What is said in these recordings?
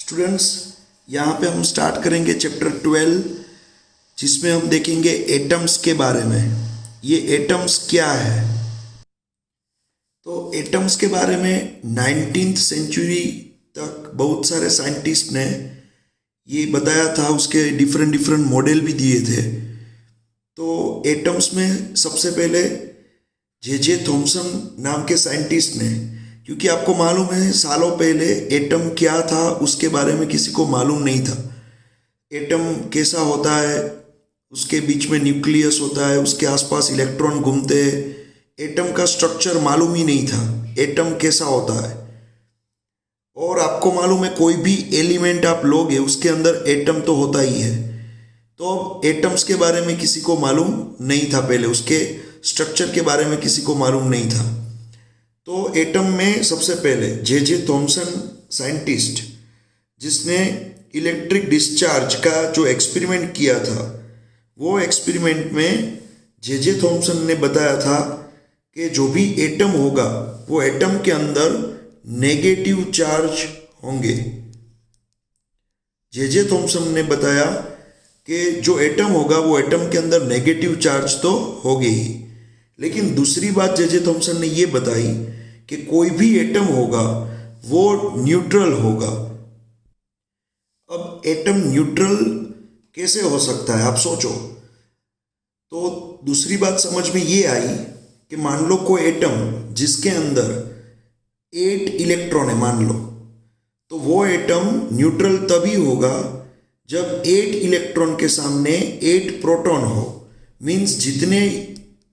Students, यहाँ पे हम स्टार्ट करेंगे चैप्टर 12, जिसमें हम देखेंगे एटम्स के बारे में। ये एटम्स क्या है? तो एटम्स के बारे में 19th सेंचुरी तक बहुत सारे साइंटिस्ट ने ये बताया था, उसके डिफरेंट डिफरेंट मॉडल भी दिए थे। तो एटम्स में सबसे पहले जे थॉमसन नाम के साइंटिस्ट ने, क्योंकि आपको मालूम है सालों पहले एटम क्या था उसके बारे में किसी को मालूम नहीं था। एटम कैसा होता है, उसके बीच में न्यूक्लियस होता है, उसके आसपास इलेक्ट्रॉन घूमते हैं। एटम का स्ट्रक्चर मालूम ही नहीं था, एटम कैसा होता है। और आपको मालूम है कोई भी एलिमेंट आप लोगे उसके अंदर एटम तो होता ही है। तो अब एटम्स के बारे में किसी को मालूम नहीं था, पहले उसके स्ट्रक्चर के बारे में किसी को मालूम नहीं था। तो एटम में सबसे पहले जे थॉमसन साइंटिस्ट, जिसने इलेक्ट्रिक डिस्चार्ज का जो एक्सपेरिमेंट किया था, वो एक्सपेरिमेंट में जे थॉमसन ने बताया था कि जो भी एटम होगा वो एटम के अंदर नेगेटिव चार्ज होंगे। जे थॉमसन ने बताया कि जो एटम होगा वो एटम के अंदर नेगेटिव चार्ज तो होगे ही, लेकिन दूसरी बात जे थॉमसन ने ये बताई कि कोई भी एटम होगा वो न्यूट्रल होगा। अब एटम न्यूट्रल कैसे हो सकता है, आप सोचो। तो दूसरी बात समझ में ये आई कि मान लो कोई एटम जिसके अंदर 8 इलेक्ट्रॉन है, मान लो, तो वो एटम न्यूट्रल तभी होगा जब 8 इलेक्ट्रॉन के सामने 8 प्रोटॉन हो। मीन्स जितने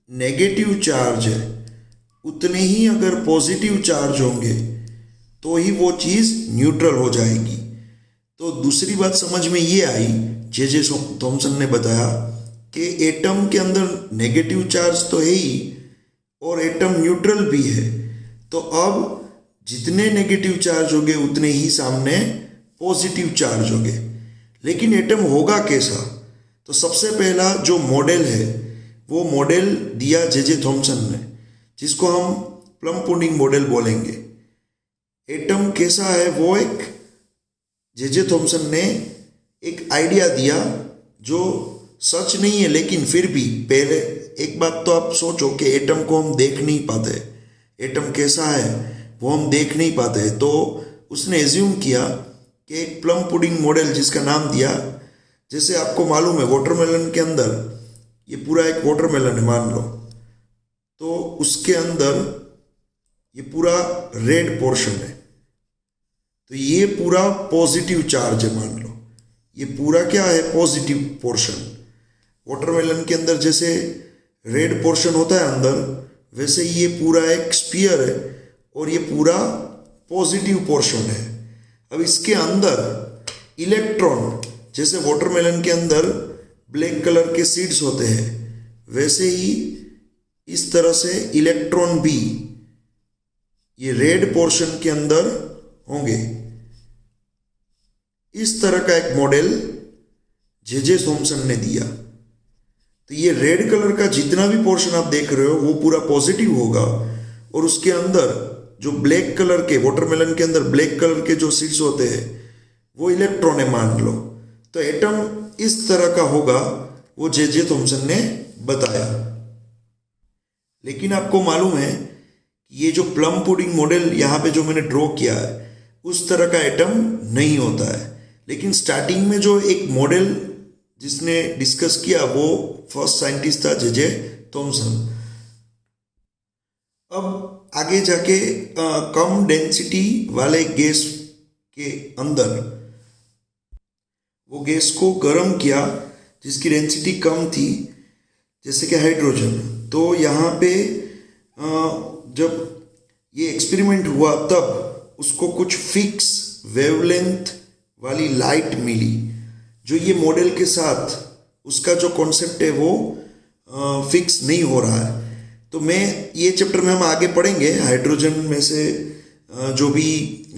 नेगेटिव चार्ज है उतने ही अगर पॉजिटिव चार्ज होंगे तो ही वो चीज़ न्यूट्रल हो जाएगी। तो दूसरी बात समझ में ये आई, जे थॉमसन ने बताया कि एटम के अंदर नेगेटिव चार्ज तो है ही और एटम न्यूट्रल भी है। तो अब जितने नेगेटिव चार्ज होंगे उतने ही सामने पॉजिटिव चार्ज होंगे। लेकिन एटम होगा कैसा? तो सबसे पहला जो मॉडल है वो मॉडल दिया जे थॉमसन ने, जिसको हम प्लम पुडिंग मॉडल बोलेंगे। एटम कैसा है वो एक जे थॉमसन ने एक आइडिया दिया जो सच नहीं है, लेकिन फिर भी पहले एक बात तो आप सोचो कि एटम को हम देख नहीं पाते, एटम कैसा है वो हम देख नहीं पाते। तो उसने एज्यूम किया कि एक प्लम पुडिंग मॉडल, जिसका नाम दिया, जैसे आपको मालूम है वाटरमेलन के अंदर, ये पूरा एक वाटरमेलन है मान लो, तो उसके अंदर ये पूरा रेड पोर्शन है, तो ये पूरा पॉजिटिव चार्ज है। मान लो ये पूरा क्या है, पॉजिटिव पोर्शन। वाटरमेलन के अंदर जैसे रेड पोर्शन होता है अंदर, वैसे ये पूरा एक स्फीयर है और ये पूरा पॉजिटिव पोर्शन है। अब इसके अंदर इलेक्ट्रॉन, जैसे वाटरमेलन के अंदर ब्लैक कलर के सीड्स होते हैं, वैसे ही इस तरह से इलेक्ट्रॉन भी ये रेड पोर्शन के अंदर होंगे। इस तरह का एक मॉडल जे थॉमसन ने दिया। तो ये रेड कलर का जितना भी पोर्शन आप देख रहे हो वो पूरा पॉजिटिव होगा, और उसके अंदर जो ब्लैक कलर के, वाटरमेलन के अंदर ब्लैक कलर के जो सीड्स होते हैं वो इलेक्ट्रॉन है मान लो। तो एटम इस तरह का होगा, वो जे थॉमसन ने बताया। लेकिन आपको मालूम है ये जो प्लम पुडिंग मॉडल यहाँ पे जो मैंने ड्रॉ किया है उस तरह का एटम नहीं होता है। लेकिन स्टार्टिंग में जो एक मॉडल जिसने डिस्कस किया वो फर्स्ट साइंटिस्ट था जे थॉमसन। अब आगे जाके कम डेंसिटी वाले गैस के अंदर वो गैस को गर्म किया जिसकी डेंसिटी कम थी, जैसे कि हाइड्रोजन। तो यहाँ पे जब ये एक्सपेरिमेंट हुआ तब उसको कुछ फिक्स वेवलेंथ वाली लाइट मिली, जो ये मॉडल के साथ उसका जो कॉन्सेप्ट है वो फिक्स नहीं हो रहा है। तो मैं ये चैप्टर में हम आगे पढ़ेंगे, हाइड्रोजन में से जो भी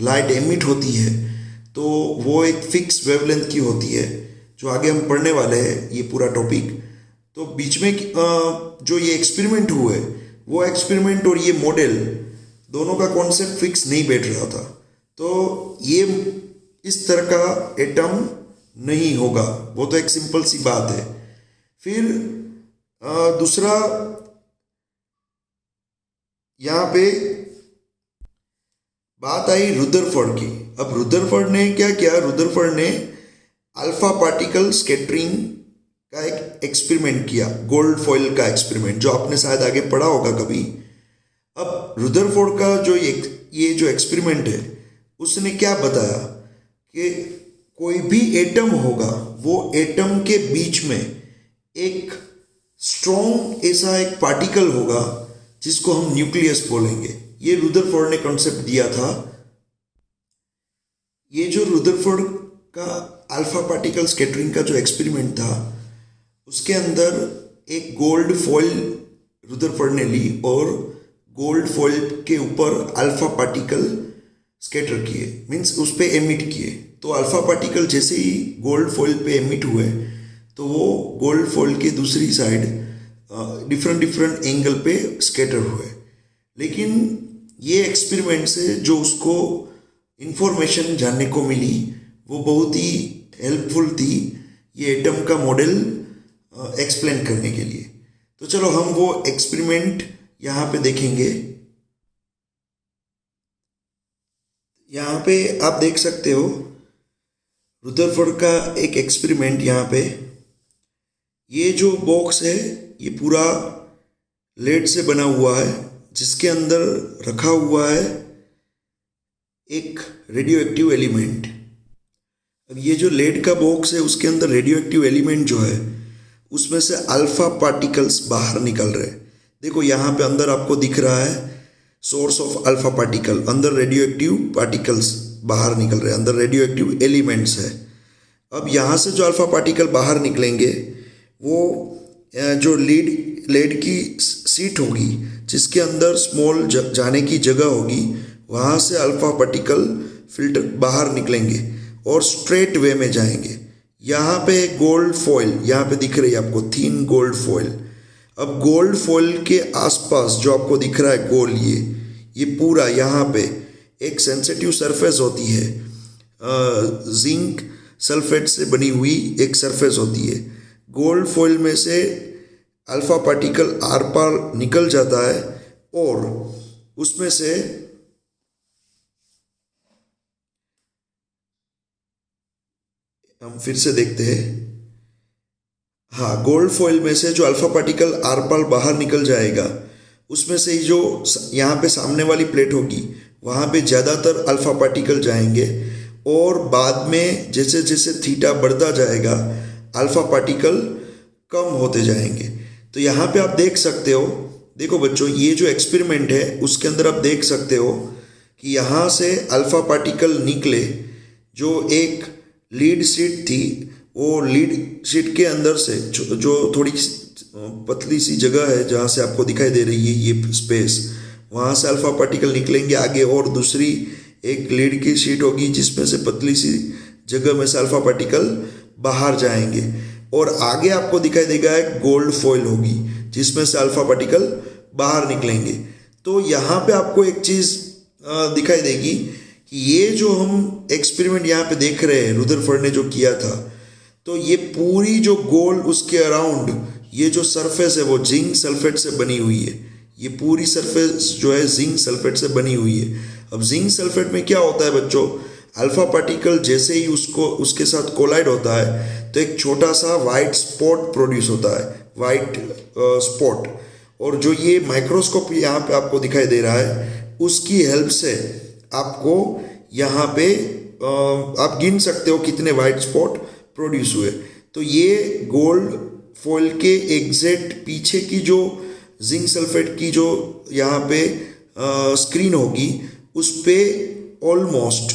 लाइट एमिट होती है तो वो एक फिक्स वेवलेंथ की होती है, जो आगे हम पढ़ने वाले हैं ये पूरा टॉपिक। तो बीच में जो ये एक्सपेरिमेंट हुए वो एक्सपेरिमेंट और ये मॉडल दोनों का कॉन्सेप्ट फिक्स नहीं बैठ रहा था। तो ये इस तरह का एटम नहीं होगा। वो तो एक सिंपल सी बात है। फिर दूसरा यहाँ पे बात आई रुदरफोर्ड की। अब रुदरफोर्ड ने क्या किया, रुदरफोर्ड ने अल्फा पार्टिकल स्कैटरिंग का एक एक्सपेरिमेंट किया, गोल्ड फॉइल का एक्सपेरिमेंट, जो आपने शायद आगे पढ़ा होगा कभी। अब रुदरफोर्ड का जो ये जो एक्सपेरिमेंट है, उसने क्या बताया कि कोई भी एटम होगा, वो एटम के बीच में एक स्ट्रॉन्ग ऐसा एक पार्टिकल होगा जिसको हम न्यूक्लियस बोलेंगे। ये रुदरफोर्ड ने कॉन्सेप्ट दिया था। ये जो रुदरफोर्ड का अल्फा पार्टिकल स्कैटरिंग का जो एक्सपेरिमेंट था, उसके अंदर एक गोल्ड फॉइल रुदरफोर्ड ने ली और गोल्ड फॉइल के ऊपर अल्फा पार्टिकल स्कैटर किए, मीन्स उस पर एमिट किए। तो अल्फा पार्टिकल जैसे ही गोल्ड फॉइल पे एमिट हुए तो वो गोल्ड फॉइल के दूसरी साइड डिफरेंट एंगल पे स्कैटर हुए। लेकिन ये एक्सपेरिमेंट से जो उसको इंफॉर्मेशन जानने को मिली वो बहुत ही हेल्पफुल थी ये एटम का मॉडल एक्सप्लेन करने के लिए। तो चलो हम वो एक्सपेरिमेंट यहाँ पे देखेंगे। यहाँ पे आप देख सकते हो रुदरफोर्ड का एक एक्सपेरिमेंट। यहाँ पे ये जो बॉक्स है ये पूरा लेड से बना हुआ है, जिसके अंदर रखा हुआ है एक रेडियो एक्टिव एलिमेंट। अब ये जो लेड का बॉक्स है उसके अंदर रेडियो एक्टिव एलिमेंट जो है उसमें से अल्फा पार्टिकल्स बाहर निकल रहे हैं। देखो यहाँ पे अंदर आपको दिख रहा है सोर्स ऑफ अल्फा पार्टिकल, अंदर रेडियो एक्टिव पार्टिकल्स बाहर निकल रहे हैं, अंदर रेडियो एक्टिव एलिमेंट्स है। अब यहाँ से जो अल्फा पार्टिकल बाहर निकलेंगे वो जो लेड की सीट होगी जिसके अंदर स्मॉल जाने की जगह होगी, वहाँ से अल्फा पार्टिकल फिल्टर बाहर निकलेंगे और स्ट्रेट वे में जाएंगे। यहाँ पे गोल्ड फॉइल यहाँ पे दिख रही है आपको, थीन गोल्ड फॉइल। अब गोल्ड फॉइल के आसपास जो आपको दिख रहा है गोल, ये पूरा यहाँ पे एक सेंसिटिव सरफेस होती है, जिंक सल्फेट से बनी हुई एक सरफेस होती है। गोल्ड फॉइल में से अल्फा पार्टिकल आर पार निकल जाता है और उसमें से हम फिर से देखते हैं। हाँ, गोल्ड फॉइल में से जो अल्फा पार्टिकल आर पार बाहर निकल जाएगा, उसमें से जो यहाँ पे सामने वाली प्लेट होगी वहाँ पे ज़्यादातर अल्फा पार्टिकल जाएंगे और बाद में जैसे जैसे थीटा बढ़ता जाएगा अल्फा पार्टिकल कम होते जाएंगे। तो यहाँ पे आप देख सकते हो, देखो बच्चों, ये जो एक्सपेरिमेंट है उसके अंदर आप देख सकते हो कि यहाँ से अल्फा पार्टिकल निकले। जो एक लीड शीट थी, वो लीड शीट के अंदर से जो थोड़ी पतली सी जगह है जहाँ से आपको दिखाई दे रही है ये स्पेस, वहाँ से अल्फा पार्टिकल निकलेंगे आगे, और दूसरी एक लीड की शीट होगी जिसमें से पतली सी जगह में से अल्फा पार्टिकल बाहर जाएंगे, और आगे आपको दिखाई देगा एक गोल्ड फॉइल होगी जिसमें से अल्फा पार्टिकल बाहर निकलेंगे। तो यहाँ पे आपको एक चीज़ दिखाई देगी कि ये जो हम एक्सपेरिमेंट यहाँ पे देख रहे हैं रुदरफोर्ड ने जो किया था, तो ये पूरी जो गोल उसके अराउंड ये जो सरफेस है वो जिंक सल्फेट से बनी हुई है। ये पूरी सरफेस जो है जिंक सल्फेट से बनी हुई है। अब जिंक सल्फेट में क्या होता है बच्चों, अल्फा पार्टिकल जैसे ही उसके साथ कोलाइड होता है तो एक छोटा सा वाइट स्पॉट प्रोड्यूस होता है, वाइट स्पॉट। और जो ये माइक्रोस्कोप यहाँ पे आपको दिखाई दे रहा है उसकी हेल्प से आपको यहाँ पे आप गिन सकते हो कितने वाइट स्पॉट प्रोड्यूस हुए। तो ये गोल्ड फॉइल के एग्जैक्ट पीछे की जो जिंक सल्फेट की जो यहाँ पे स्क्रीन होगी उस पे ऑलमोस्ट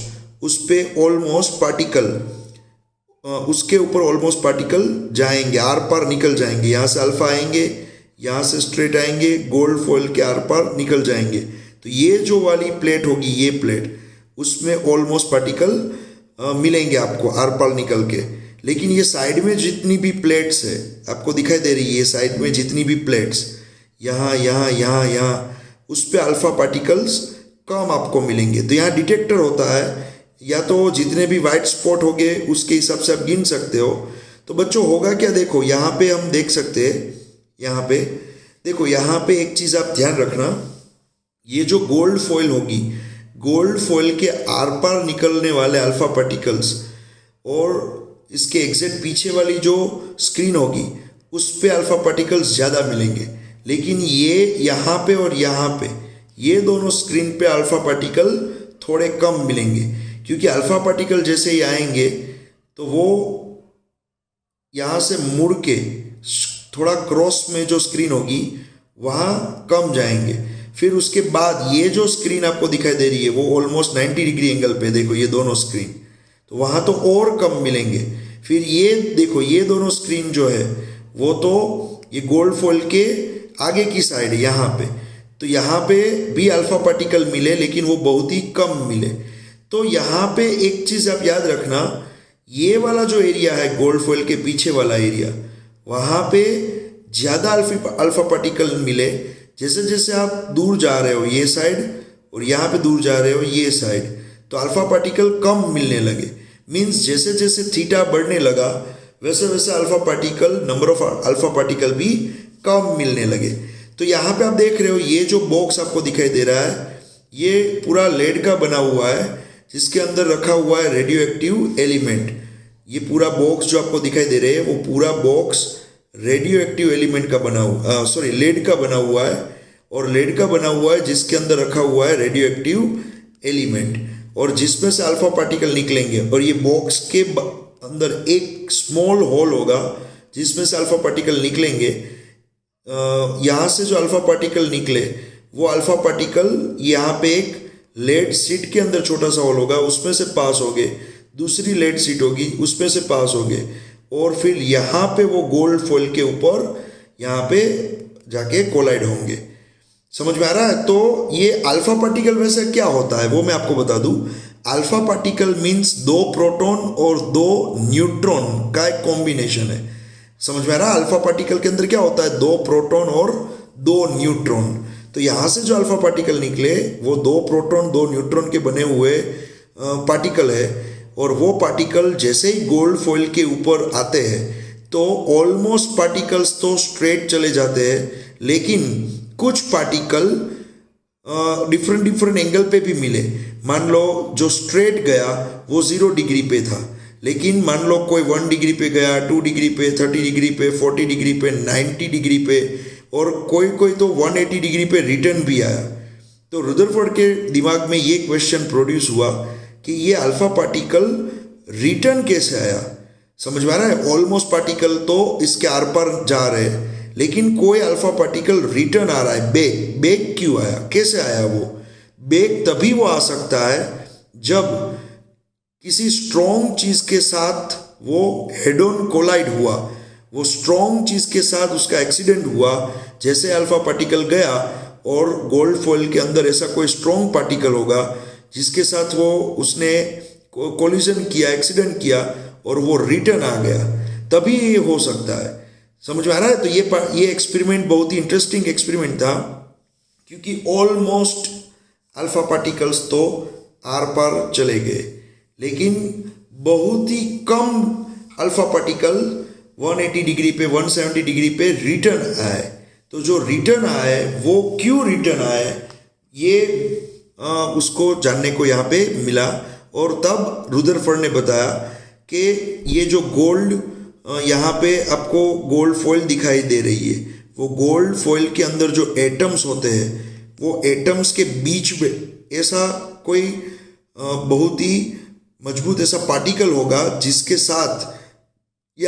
पार्टिकल उसके ऊपर ऑलमोस्ट पार्टिकल जाएंगे, आर पार निकल जाएंगे। यहाँ से अल्फा आएंगे, यहाँ से स्ट्रेट आएंगे, गोल्ड फॉइल के आर पार निकल जाएंगे। तो ये जो वाली प्लेट होगी, ये प्लेट, उसमें ऑलमोस्ट पार्टिकल मिलेंगे आपको आर पार निकल के। लेकिन ये साइड में जितनी भी प्लेट्स है आपको दिखाई दे रही है, साइड में जितनी भी प्लेट्स यहाँ यहाँ यहाँ यहाँ, उस पर अल्फा पार्टिकल्स कम आपको मिलेंगे। तो यहाँ डिटेक्टर होता है, या तो जितने भी वाइट स्पॉट हो गए उसके हिसाब से आप गिन सकते हो। तो बच्चों होगा क्या, देखो यहाँ पे हम देख सकते हैं, यहाँ पे देखो, यहाँ पे एक चीज़ आप ध्यान रखना, ये जो गोल्ड फॉइल होगी, गोल्ड फॉइल के आर पार निकलने वाले अल्फा पार्टिकल्स और इसके एग्जैक्ट पीछे वाली जो स्क्रीन होगी उस पे अल्फा पार्टिकल्स ज़्यादा मिलेंगे। लेकिन ये यहाँ पे और यहाँ पे ये दोनों स्क्रीन पे अल्फा पार्टिकल थोड़े कम मिलेंगे, क्योंकि अल्फा पार्टिकल जैसे ही आएंगे तो वो यहाँ से मुड़ के थोड़ा क्रॉस में जो स्क्रीन होगी वहाँ कम जाएंगे। फिर उसके बाद ये जो स्क्रीन आपको दिखाई दे रही है वो ऑलमोस्ट 90 डिग्री एंगल पे, देखो ये दोनों स्क्रीन, तो वहाँ तो और कम मिलेंगे। फिर ये देखो ये दोनों स्क्रीन जो है वो तो ये गोल्ड फॉइल के आगे की साइड है यहाँ पे, तो यहाँ पे भी अल्फा पार्टिकल मिले लेकिन वो बहुत ही कम मिले। तो यहाँ पे एक चीज़ आप याद रखना, ये वाला जो एरिया है गोल्ड फॉइल के पीछे वाला एरिया, वहाँ पे ज़्यादा अल्फा पार्टिकल मिले। जैसे जैसे आप दूर जा रहे हो ये साइड और यहाँ पे दूर जा रहे हो ये साइड, तो अल्फा पार्टिकल कम मिलने लगे। मीन्स जैसे जैसे थीटा बढ़ने लगा वैसे वैसे नंबर ऑफ अल्फा पार्टिकल भी कम मिलने लगे। तो यहाँ पे आप देख रहे हो ये जो बॉक्स आपको दिखाई दे रहा है ये पूरा लेड का बना हुआ है, जिसके अंदर रखा हुआ है रेडियो एक्टिव एलिमेंट। ये पूरा बॉक्स जो आपको दिखाई दे रहे हैं वो पूरा बॉक्स रेडियो एक्टिव एलिमेंट का बना हुआ, लेड का बना हुआ है, और लेड का बना हुआ है जिसके अंदर रखा हुआ है रेडियो एक्टिव एलिमेंट, और जिसमें से अल्फा पार्टिकल निकलेंगे। और ये बॉक्स के अंदर एक स्मॉल होल होगा जिसमें से अल्फा पार्टिकल निकलेंगे। यहाँ से जो अल्फा पार्टिकल निकले वो अल्फा पार्टिकल यहाँ पे एक लेड सीट के अंदर छोटा सा होल होगा, उसमें से पास हो गए, दूसरी लेड सीट होगी उसमें से पास हो गए, और फिर यहाँ पे वो गोल्ड फॉइल के ऊपर यहाँ पे जाके कोलाइड होंगे। समझ में आ रहा है? तो ये अल्फा पार्टिकल वैसे क्या होता है वो मैं आपको बता दूं। अल्फा पार्टिकल मीन्स 2 प्रोटॉन और 2 न्यूट्रॉन का एक कॉम्बिनेशन है। समझ में आ रहा है? अल्फा पार्टिकल के अंदर क्या होता है, 2 प्रोटॉन और 2 न्यूट्रॉन। तो यहाँ से जो अल्फा पार्टिकल निकले वो 2 प्रोटॉन 2 न्यूट्रॉन के बने हुए पार्टिकल है, और वो पार्टिकल जैसे ही गोल्ड फॉइल के ऊपर आते हैं तो ऑलमोस्ट पार्टिकल्स तो स्ट्रेट चले जाते हैं, लेकिन कुछ पार्टिकल डिफरेंट एंगल पे भी मिले। मान लो जो स्ट्रेट गया वो 0 डिग्री पे था, लेकिन मान लो कोई 1 डिग्री पे गया, 2 डिग्री पे, 30 डिग्री पे, 40 डिग्री पे, 90 डिग्री पे, और कोई तो 180 डिग्री पे रिटर्न भी आया। तो रुदरफोर्ड के दिमाग में ये क्वेश्चन प्रोड्यूस हुआ कि ये अल्फा पार्टिकल रिटर्न कैसे आया। समझ में आ रहा है? ऑलमोस्ट पार्टिकल तो इसके आर पार जा रहे हैं, लेकिन कोई अल्फा पार्टिकल रिटर्न आ रहा है। बेग क्यों आया, कैसे आया? वो बेग तभी वो आ सकता है जब किसी स्ट्रॉन्ग चीज के साथ वो हेड ऑन कोलाइड हुआ, वो स्ट्रॉन्ग चीज के साथ उसका एक्सीडेंट हुआ। जैसे अल्फा पार्टिकल गया और गोल्ड फॉइल के अंदर ऐसा कोई स्ट्रॉन्ग पार्टिकल होगा जिसके साथ वो उसने कोलिजन किया, एक्सीडेंट किया, और वो रिटर्न आ गया, तभी ये हो सकता है। समझ में आ रहा है? तो ये एक्सपेरिमेंट बहुत ही इंटरेस्टिंग एक्सपेरिमेंट था, क्योंकि ऑलमोस्ट अल्फा पार्टिकल्स तो आर पार चले गए, लेकिन बहुत ही कम अल्फा पार्टिकल 180 डिग्री पे, 170 डिग्री पे रिटर्न आए। तो जो रिटर्न आए वो क्यों रिटर्न आए ये उसको जानने को यहाँ पे मिला, और तब रुदरफोर्ड ने बताया कि ये जो गोल्ड यहाँ पे आपको गोल्ड फॉइल दिखाई दे रही है, वो गोल्ड फॉइल के अंदर जो एटम्स होते हैं वो एटम्स के बीच में ऐसा कोई बहुत ही मजबूत ऐसा पार्टिकल होगा जिसके साथ ये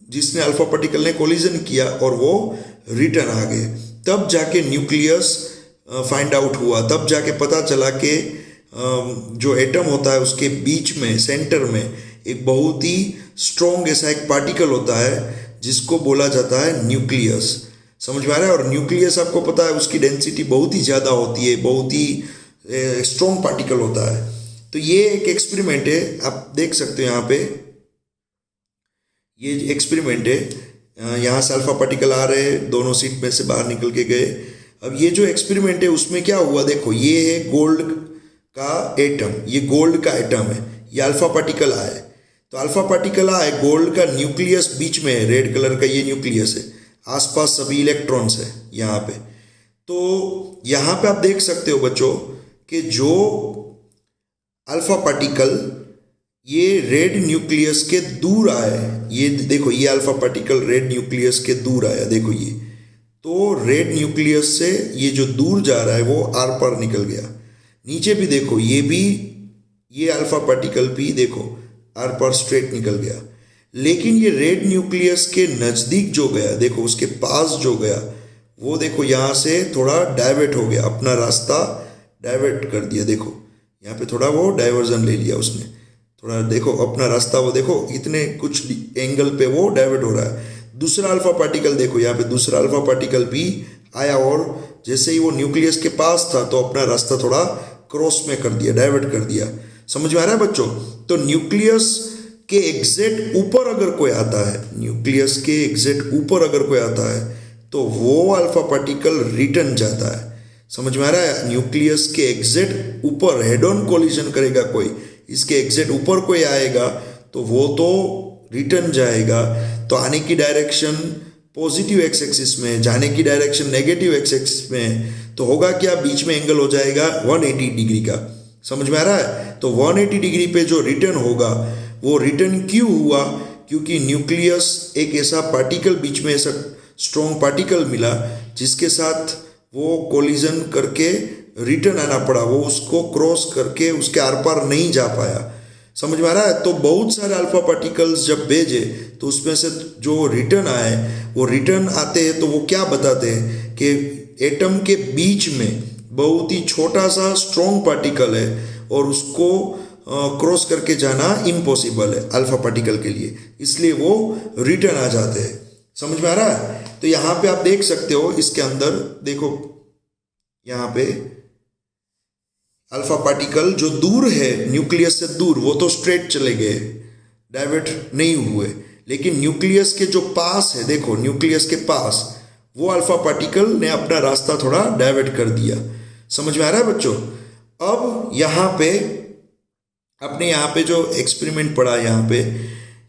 जिसने अल्फा पार्टिकल ने कोलिजन किया और वो रिटर्न आ गए। तब जाके न्यूक्लियस फाइंड आउट हुआ, तब जाके पता चला कि जो एटम होता है उसके बीच में सेंटर में एक बहुत ही स्ट्रॉन्ग ऐसा एक पार्टिकल होता है जिसको बोला जाता है न्यूक्लियस। समझ में आ रहा है? और न्यूक्लियस आपको पता है उसकी डेंसिटी बहुत ही ज़्यादा होती है, बहुत ही स्ट्रॉन्ग पार्टिकल होता है। तो ये एक एक्सपेरिमेंट है, आप देख सकते हो यहाँ पे ये एक्सपेरिमेंट है। यहाँ से अल्फा पार्टिकल आ रहे हैं, दोनों सीट में से बाहर निकल के गए। अब ये जो एक्सपेरिमेंट है उसमें क्या हुआ, देखो ये है गोल्ड का एटम, ये गोल्ड का एटम है, ये अल्फा पार्टिकल आ है। तो अल्फा पार्टिकल आ है, गोल्ड का न्यूक्लियस बीच में है, रेड कलर का ये न्यूक्लियस है, आसपास सभी इलेक्ट्रॉन्स है यहाँ पे। तो यहाँ पे आप देख सकते हो बच्चों कि जो अल्फा पार्टिकल ये रेड न्यूक्लियस के दूर आए, ये देखो ये अल्फा पार्टिकल रेड न्यूक्लियस के दूर आया, देखो ये। तो रेड न्यूक्लियस से ये जो दूर जा रहा है वो आर पार निकल गया। नीचे भी देखो ये भी, ये अल्फा पार्टिकल भी देखो आर पार स्ट्रेट निकल गया। लेकिन ये रेड न्यूक्लियस के नज़दीक जो गया, देखो उसके पास जो गया, वो देखो यहाँ से थोड़ा डाइवर्ट हो गया, अपना रास्ता डाइवर्ट कर दिया। देखो यहाँ पे थोड़ा वो डाइवर्जन ले लिया उसने, थोड़ा देखो अपना रास्ता, वो देखो इतने कुछ एंगल पे वो डाइवर्ट हो रहा है। दूसरा अल्फा पार्टिकल देखो, यहाँ पे दूसरा अल्फा पार्टिकल भी आया और जैसे ही वो न्यूक्लियस के पास था तो अपना रास्ता थोड़ा क्रॉस में कर दिया, डाइवर्ट कर दिया। समझ में आ रहा है बच्चों? तो न्यूक्लियस के एग्जैक्ट ऊपर अगर कोई आता है, न्यूक्लियस के एग्जैक्ट ऊपर अगर कोई आता है तो वो अल्फा पार्टिकल रिटर्न जाता है। समझ में आ रहा है? न्यूक्लियस के एग्जैक्ट ऊपर हेड ऑन कोलिजन करेगा कोई, इसके एग्जैक्ट ऊपर कोई आएगा तो वो तो रिटर्न जाएगा। तो आने की डायरेक्शन पॉजिटिव एक्स एक्सिस में, जाने की डायरेक्शन नेगेटिव एक्स एक्सिस में, तो होगा क्या, बीच में एंगल हो जाएगा 180 डिग्री का। समझ में आ रहा है? तो 180 डिग्री पे जो रिटर्न होगा वो रिटर्न क्यों हुआ? क्योंकि न्यूक्लियस एक ऐसा पार्टिकल, बीच में ऐसा स्ट्रॉन्ग पार्टिकल मिला जिसके साथ वो कोलिजन करके रिटर्न आना पड़ा, वो उसको क्रॉस करके उसके आर पार नहीं जा पाया। समझ में आ रहा है? तो बहुत सारे अल्फा पार्टिकल्स जब भेजे तो उसमें से जो रिटर्न आए, वो रिटर्न आते हैं तो वो क्या बताते हैं कि एटम के बीच में बहुत ही छोटा सा स्ट्रॉन्ग पार्टिकल है और उसको क्रॉस करके जाना इम्पॉसिबल है अल्फा पार्टिकल के लिए, इसलिए वो रिटर्न आ जाते हैं। समझ में आ रहा है? तो यहाँ पे आप देख सकते हो, इसके अंदर देखो यहाँ पे अल्फा पार्टिकल जो दूर है न्यूक्लियस से दूर, वो तो स्ट्रेट चले गए, डाइवर्ट नहीं हुए। लेकिन न्यूक्लियस के जो पास है, देखो न्यूक्लियस के पास वो अल्फा पार्टिकल ने अपना रास्ता थोड़ा डाइवर्ट कर दिया। समझ में आ रहा है बच्चों? अब यहाँ पे अपने यहाँ पे जो एक्सपेरिमेंट पढ़ा, यहाँ पे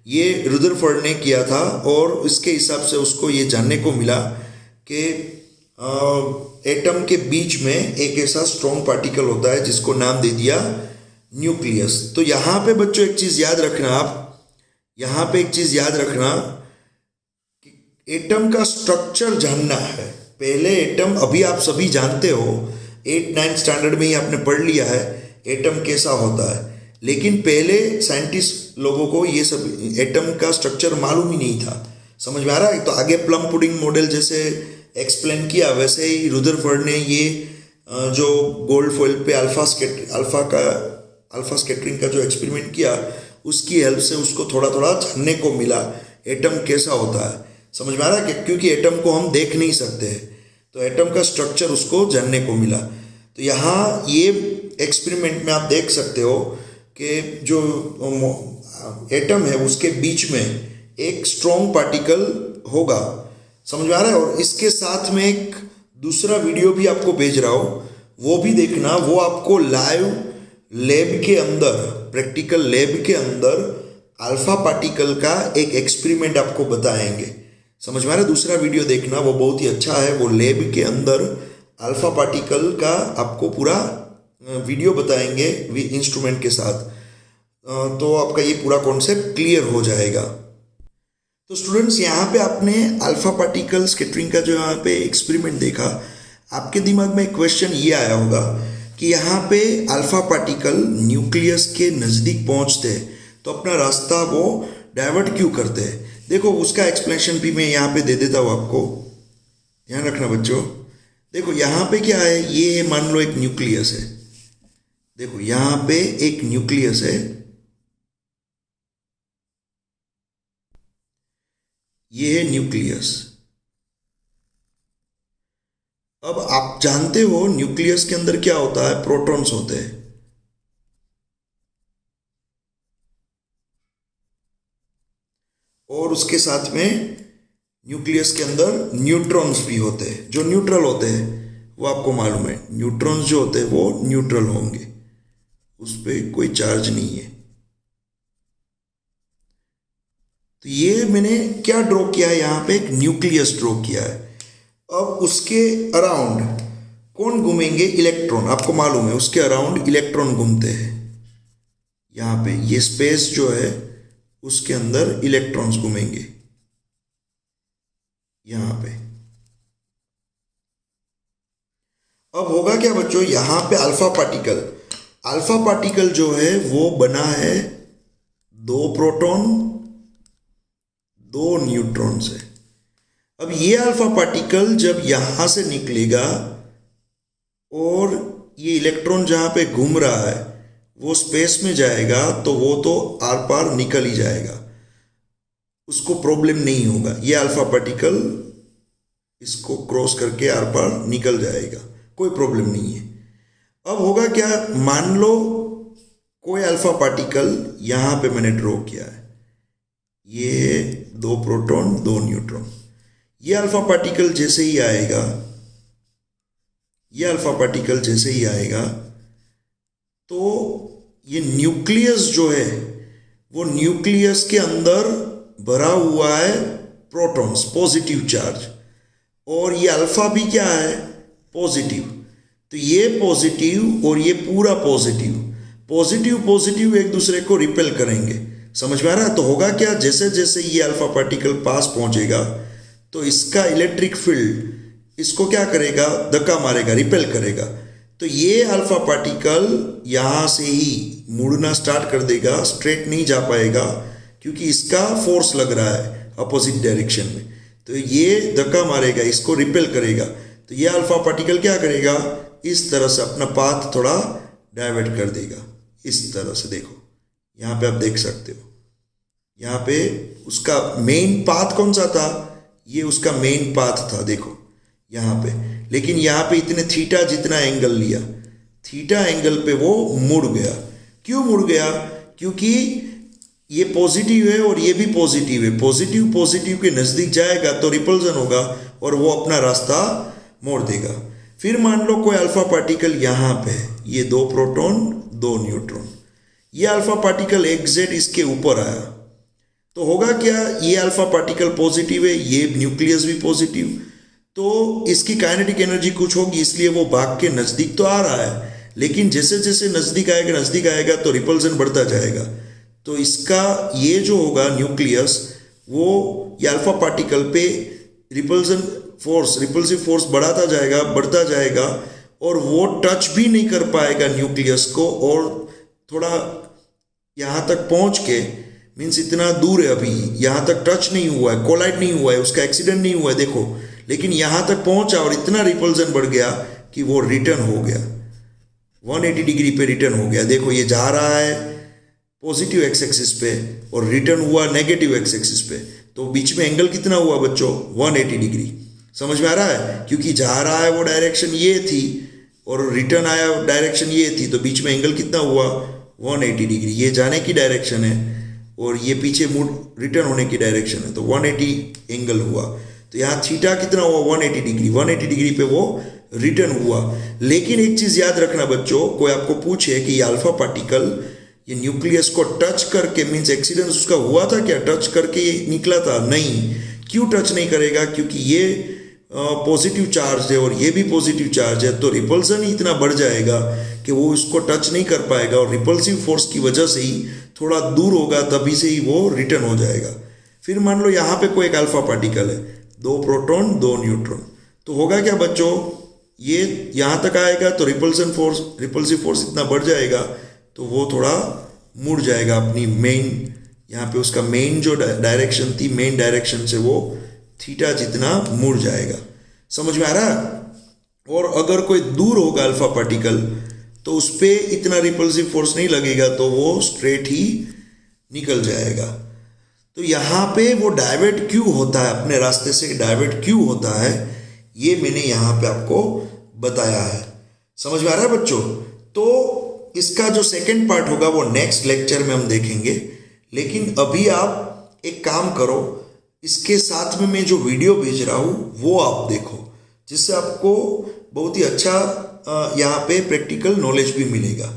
ये रुदरफोर्ड ने किया था और इसके हिसाब से उसको ये जानने को मिला कि एटम के बीच में एक ऐसा स्ट्रॉन्ग पार्टिकल होता है जिसको नाम दे दिया न्यूक्लियस। तो यहाँ पे बच्चों एक चीज़ याद रखना, आप यहाँ पे एक चीज़ याद रखना कि एटम का स्ट्रक्चर जानना है। पहले एटम, अभी आप सभी जानते हो, 8-9 स्टैंडर्ड में ही आपने पढ़ लिया है एटम कैसा होता है, लेकिन पहले साइंटिस्ट लोगों को ये सब एटम का स्ट्रक्चर मालूम ही नहीं था। समझ में आ रहा है? तो आगे प्लम पुडिंग मॉडल जैसे एक्सप्लेन किया, वैसे ही रुदरफोर्ड ने ये जो गोल्ड फॉइल पे अल्फा स्कैटरिंग का जो एक्सपेरिमेंट किया, उसकी हेल्प से उसको थोड़ा थोड़ा जानने को मिला एटम कैसा होता है। समझ में आ रहा है? क्योंकि एटम को हम देख नहीं सकते हैं, तो एटम का स्ट्रक्चर उसको जानने को मिला। तो यहाँ ये एक्सपेरिमेंट में आप देख सकते हो कि जो एटम है उसके बीच में एक स्ट्रॉन्ग पार्टिकल होगा। समझ में आ रहा है? और इसके साथ में एक दूसरा वीडियो भी आपको भेज रहा हूँ, वो भी देखना। वो आपको लाइव लैब के अंदर, प्रैक्टिकल लैब के अंदर अल्फा पार्टिकल का एक एक्सपेरिमेंट आपको बताएंगे। समझ में आ रहा है? दूसरा वीडियो देखना, वो बहुत ही अच्छा है। वो लैब के अंदर अल्फा पार्टिकल का आपको पूरा वीडियो बताएंगे इंस्ट्रूमेंट के साथ, तो आपका ये पूरा कॉन्सेप्ट क्लियर हो जाएगा। तो स्टूडेंट्स, यहाँ पे आपने अल्फा पार्टिकल स्कैटरिंग का जो यहाँ पे एक्सपेरिमेंट देखा, आपके दिमाग में एक क्वेश्चन ये आया होगा कि यहाँ पे अल्फा पार्टिकल न्यूक्लियस के नज़दीक पहुँचते हैं तो अपना रास्ता वो डाइवर्ट क्यों करते हैं। देखो उसका एक्सप्लेनेशन भी मैं यहाँ पे दे देता हूँ आपको, ध्यान रखना बच्चों। देखो यहाँ पे क्या है, ये मान लो एक न्यूक्लियस है, देखो यहाँ पे एक न्यूक्लियस है, ये है न्यूक्लियस। अब आप जानते हो न्यूक्लियस के अंदर क्या होता है, प्रोटॉन्स होते हैं, और उसके साथ में न्यूक्लियस के अंदर न्यूट्रॉन्स भी होते हैं जो न्यूट्रल होते हैं, वो आपको मालूम है। न्यूट्रॉन्स जो होते हैं वो न्यूट्रल होंगे। उस पर कोई चार्ज नहीं है। तो ये मैंने क्या ड्रॉ किया है, यहाँ पे एक न्यूक्लियस ड्रॉ किया है। अब उसके अराउंड कौन घूमेंगे, इलेक्ट्रॉन। आपको मालूम है उसके अराउंड इलेक्ट्रॉन घूमते हैं। यहाँ पे ये स्पेस जो है उसके अंदर इलेक्ट्रॉन्स घूमेंगे यहाँ पे। अब होगा क्या बच्चों, यहाँ पे अल्फा पार्टिकल जो है वो बना है 2 प्रोटॉन 2 न्यूट्रॉन से। अब ये अल्फा पार्टिकल जब यहां से निकलेगा और ये इलेक्ट्रॉन जहां पे घूम रहा है वो स्पेस में जाएगा, तो वो तो आर पार निकल ही जाएगा, उसको प्रॉब्लम नहीं होगा। ये अल्फा पार्टिकल इसको क्रॉस करके आर पार निकल जाएगा, कोई प्रॉब्लम नहीं है। अब होगा क्या, मान लो कोई अल्फा पार्टिकल यहां पे मैंने ड्रॉ किया है, ये 2 प्रोटॉन 2 न्यूट्रॉन। ये अल्फा पार्टिकल जैसे ही आएगा, ये अल्फा पार्टिकल जैसे ही आएगा तो ये न्यूक्लियस जो है वो न्यूक्लियस के अंदर भरा हुआ है प्रोटॉन्स, पॉजिटिव चार्ज, और ये अल्फा भी क्या है, पॉजिटिव। तो ये पॉजिटिव और ये पूरा पॉजिटिव एक दूसरे को रिपेल करेंगे, समझ में आ रहा है। तो होगा क्या, जैसे जैसे ये अल्फा पार्टिकल पास पहुंचेगा तो इसका इलेक्ट्रिक फील्ड इसको क्या करेगा, धक्का मारेगा, रिपेल करेगा। तो ये अल्फा पार्टिकल यहां से ही मुड़ना स्टार्ट कर देगा, स्ट्रेट नहीं जा पाएगा क्योंकि इसका फोर्स लग रहा है अपोजिट डायरेक्शन में। तो ये धक्का मारेगा, इसको रिपेल करेगा। तो ये अल्फा पार्टिकल क्या करेगा, इस तरह से अपना पाथ थोड़ा डाइवर्ट कर देगा, इस तरह से। देखो यहाँ पे आप देख सकते हो, यहाँ पे उसका मेन पाथ कौन सा था, ये उसका मेन पाथ था, देखो यहाँ पे। लेकिन यहाँ पे इतने थीटा जितना एंगल लिया, थीटा एंगल पे वो मुड़ गया। क्यों मुड़ गया, क्योंकि ये पॉजिटिव है और ये भी पॉजिटिव है। पॉजिटिव के नज़दीक जाएगा तो रिपल्जन होगा और वो अपना रास्ता मोड़ देगा। फिर मान लो कोई अल्फा पार्टिकल यहाँ पे है, ये 2 प्रोटॉन 2 न्यूट्रॉन, ये अल्फा पार्टिकल एग्जैक्ट इसके ऊपर आया, तो होगा क्या, ये अल्फा पार्टिकल पॉजिटिव है, ये न्यूक्लियस भी पॉजिटिव, तो इसकी काइनेटिक एनर्जी कुछ होगी, इसलिए वो भाग के नज़दीक तो आ रहा है, लेकिन जैसे जैसे नज़दीक आएगा तो रिपल्जन बढ़ता जाएगा। तो इसका ये जो होगा न्यूक्लियस, वो ये अल्फा पार्टिकल पे रिपल्सिव फोर्स बढ़ता जाएगा और वो टच भी नहीं कर पाएगा न्यूक्लियस को, और थोड़ा यहाँ तक पहुँच के, मीन्स इतना दूर है अभी, यहाँ तक टच नहीं हुआ है, कोलाइड नहीं हुआ है, उसका एक्सीडेंट नहीं हुआ है, देखो, लेकिन यहाँ तक पहुँचा और इतना रिपल्जन बढ़ गया कि वो रिटर्न हो गया, 180 डिग्री पे रिटर्न हो गया। देखो ये जा रहा है पॉजिटिव एक्स एक्सिस पे और रिटर्न हुआ नेगेटिव एक्स एक्सिस पे, तो बीच में एंगल कितना हुआ बच्चों, 180 डिग्री। समझ में आ रहा है, क्योंकि जा रहा है वो डायरेक्शन ये थी और रिटर्न आया डायरेक्शन ये थी, तो बीच में एंगल कितना हुआ, 180 डिग्री। ये जाने की डायरेक्शन है और ये पीछे मुड़ रिटर्न होने की डायरेक्शन है, तो 180 एंगल हुआ। तो यहाँ थीटा कितना हुआ, 180 डिग्री। 180 डिग्री पे वो रिटर्न हुआ। लेकिन एक चीज़ याद रखना बच्चों, कोई आपको पूछे कि ये अल्फा पार्टिकल ये न्यूक्लियस को टच करके, मीन्स एक्सीडेंस उसका हुआ था क्या, टच करके निकला था, नहीं। क्यों टच नहीं करेगा, क्योंकि ये पॉजिटिव चार्ज है और ये भी पॉजिटिव चार्ज है, तो रिपल्सन ही इतना बढ़ जाएगा कि वो उसको टच नहीं कर पाएगा और रिपल्सिव फोर्स की वजह से ही थोड़ा दूर होगा, तभी से ही वो रिटर्न हो जाएगा। फिर मान लो यहाँ पे कोई एक अल्फा पार्टिकल है, 2 प्रोटॉन 2 न्यूट्रॉन, तो होगा क्या बच्चों, ये यहाँ तक आएगा तो रिपल्सिव फोर्स इतना बढ़ जाएगा, तो वो थोड़ा मुड़ जाएगा अपनी मेन, यहाँ पे उसका मेन जो डायरेक्शन थी, मेन डायरेक्शन से वो थीटा जितना मुड़ जाएगा। समझ में आ रहा है। और अगर कोई दूर होगा अल्फा पार्टिकल तो उस पर इतना रिपल्सिव फोर्स नहीं लगेगा, तो वो स्ट्रेट ही निकल जाएगा। तो यहाँ पे वो डाइवर्ट क्यों होता है, अपने रास्ते से डाइवर्ट क्यों होता है, ये मैंने यहाँ पे आपको बताया है। समझ में आ रहा है बच्चों। तो इसका जो सेकंड पार्ट होगा वो नेक्स्ट लेक्चर में हम देखेंगे। लेकिन अभी आप एक काम करो, इसके साथ में मैं जो वीडियो भेज रहा हूँ वो आप देखो, जिससे आपको बहुत ही अच्छा यहाँ पे प्रैक्टिकल नॉलेज भी मिलेगा।